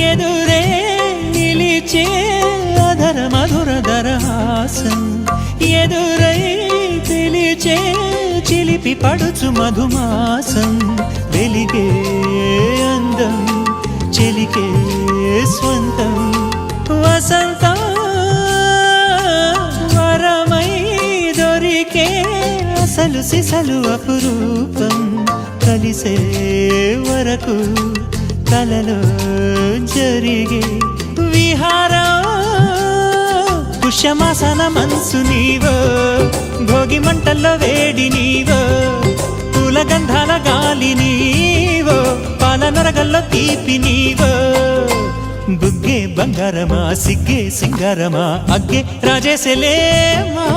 ఎదురే నిలిచే అధర మధుర దరహాసం ఎదురై పిలిచే చిలిపి పడుచు మధుమాసం వెలిగే అందం చెలికే స్వంతం వసంతం వరమై దొరికే అసలు సిసలు అపురూపం కలిసే వరకు కలలో జరిగే విహారం పుష్యమాసన మనసు నీవో భోగి మంటల్లో వేడి నీవో పూల గంధాల గాలి నీవో పాల నరగల్లో తీపి నీవో బుగ్గే బంగారమా సిగ్గే సింగారమా అగ్గే రాజేసెలేమా